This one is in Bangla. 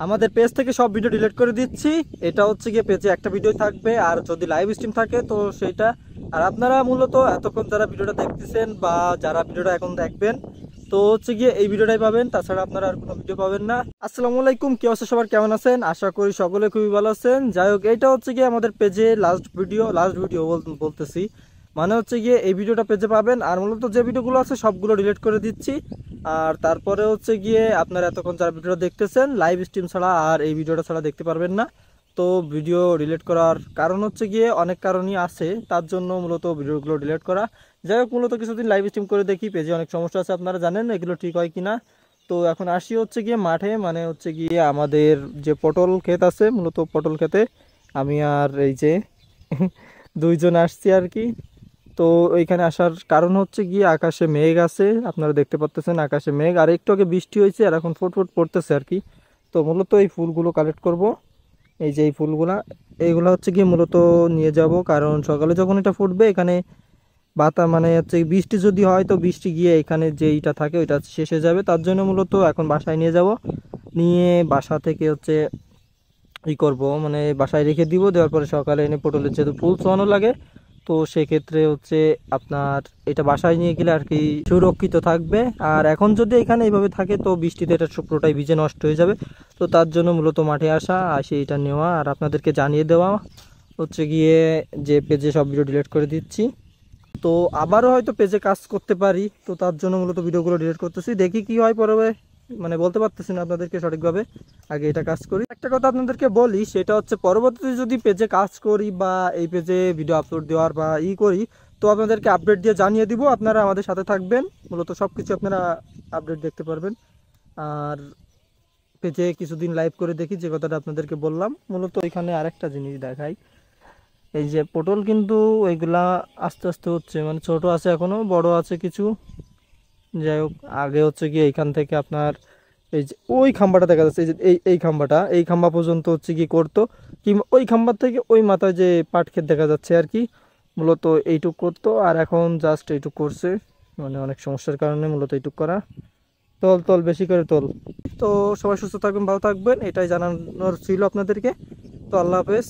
আমাদের পেজ থেকে সব ভিডিও ডিলিট করে দিচ্ছি। এটা হচ্ছে গিয়ে পেজে একটা ভিডিও থাকবে, আর যদি লাইভ স্ট্রিম থাকে তো সেটা। আর আপনারা মূলত এতক্ষণ যারা ভিডিওটা দেখতেছেন বা যারা ভিডিওটা এখন দেখবেন, তো হচ্ছে গিয়ে এই ভিডিওটাই পাবেন, তাছাড়া আপনারা আর কোনো ভিডিও পাবেন না। আসসালামু আলাইকুম, কি অবস্থা সবার, কেমন আছেন? আশা করি সকলে খুবই ভালো আছেন। যাই হোক, এইটা হচ্ছে গিয়ে আমাদের পেজে লাস্ট ভিডিও বলতেছি, মানে হচ্ছে গিয়ে এই ভিডিওটা পেজে পাবেন। আর মূলত যে ভিডিওগুলো আছে সবগুলো ডিলিট করে দিচ্ছি। আর তারপরে হচ্ছে গিয়ে আপনারা এতক্ষণ যারা ভিডিওটা দেখতেছেন লাইভ স্ট্রিম ছাড়া আর এই ভিডিওটা ছাড়া দেখতে পারবেন না। তো ভিডিও ডিলিট করার কারণ হচ্ছে গিয়ে অনেক কারণই আছে, তার জন্য মূলত ভিডিওগুলো ডিলিট করা। যাই হোক, মূলত কিছুদিন লাইভ স্ট্রিম করে দেখি, পেজে অনেক সমস্যা আছে, আপনারা জানেন এগুলো ঠিক হয় কিনা। তো এখন আসি হচ্ছে গিয়ে মাঠে, মানে হচ্ছে গিয়ে আমাদের যে পটল ক্ষেত আছে, মূলত পটল ক্ষেতে আমি আর এই যে দুইজন আসছি আর কি। তো ওইখানে আসার কারণ হচ্ছে গিয়ে আকাশে মেঘ আছে, আপনারা দেখতে পাচ্ছেন আকাশে মেঘ, আর একটু আগে বৃষ্টি হয়েছে আর এখন ফুটফুট পড়তেছে আর কি। তো মূলত এই ফুলগুলো কালেক্ট করব, এই যে এই ফুলগুলা, এইগুলো হচ্ছে গিয়ে মূলত নিয়ে যাব, কারণ সকালে যখন এটা ফুটবে এখানে মানে হচ্ছে বৃষ্টি যদি হয় তো বৃষ্টি গিয়ে এখানে যে এইটা থাকে ওইটা শেষ হয়ে যাবে, তার জন্য মূলত এখন বাসায় নিয়ে যাব। নিয়ে বাসা থেকে হচ্ছে ই করব, মানে বাসায় রেখে দিব, দেওয়ার পরে সকালে এনে পটলের যেহেতু ফুল ছোঁয়ানো লাগে, তো সেক্ষেত্রে হচ্ছে আপনার এটা বাসায় নিয়ে গেলে আর কি সুরক্ষিত থাকবে। আর এখন যদি এখানে এইভাবে থাকে তো বৃষ্টিতে এটা পুরোটাই ভিজে নষ্ট হয়ে যাবে। তো তার জন্য মূলত মাঠে আসা, আসে এটা নেওয়া আর আপনাদেরকে জানিয়ে দেওয়া হচ্ছে গিয়ে যে পেজে সব ভিডিও ডিলিট করে দিচ্ছি। তো আবারও হয়তো পেজে কাজ করতে পারি, তো তার জন্য মূলত ভিডিওগুলো ডিলিট করতেছি, দেখি কি হয় পরে, মানে বলতে পারতেছি না আপনাদেরকে সঠিকভাবে। আগে এটা কাজ করি। একটা কথা আপনাদেরকে বলি, সেটা হচ্ছে পরবর্তীতে যদি পেজে কাজ করি বা এই পেজে ভিডিও আপলোড দেওয়ার বা করি, তো আপনাদেরকে আপডেট দিয়ে জানিয়ে দিব, আপনারা আমাদের সাথে থাকবেন, মূলত সব কিছু আপনারা আপডেট দেখতে পারবেন। আর পেজে কিছুদিন লাইভ করে দেখি, যে কথাটা আপনাদেরকে বললাম। মূলত এখানে আরেকটা জিনিস দেখাই, এই যে পটল কিন্তু এইগুলা আস্তে আস্তে হচ্ছে, মানে ছোট আছে এখনো, বড় আছে কিছু। যাই হোক, আগে হচ্ছে কি এইখান থেকে আপনার এই যে ওই খাম্বাটা দেখা যাচ্ছে, এই যে এই খাম্বা পর্যন্ত হচ্ছে কি করতো, কিংবা ওই খাম্বার থেকে ওই মাথায় যে পাট ক্ষেত দেখা যাচ্ছে আর কি, মূলত এইটুক করতো। আর এখন জাস্ট এইটুক করছে, মানে অনেক সমস্যার কারণে মূলত এইটুক করা। তোল তোল, বেশি করে তোল। তো সবাই সুস্থ থাকবেন, ভালো থাকবেন, এটাই জানানোর ছিল আপনাদেরকে। তো আল্লাহ হাফেজ।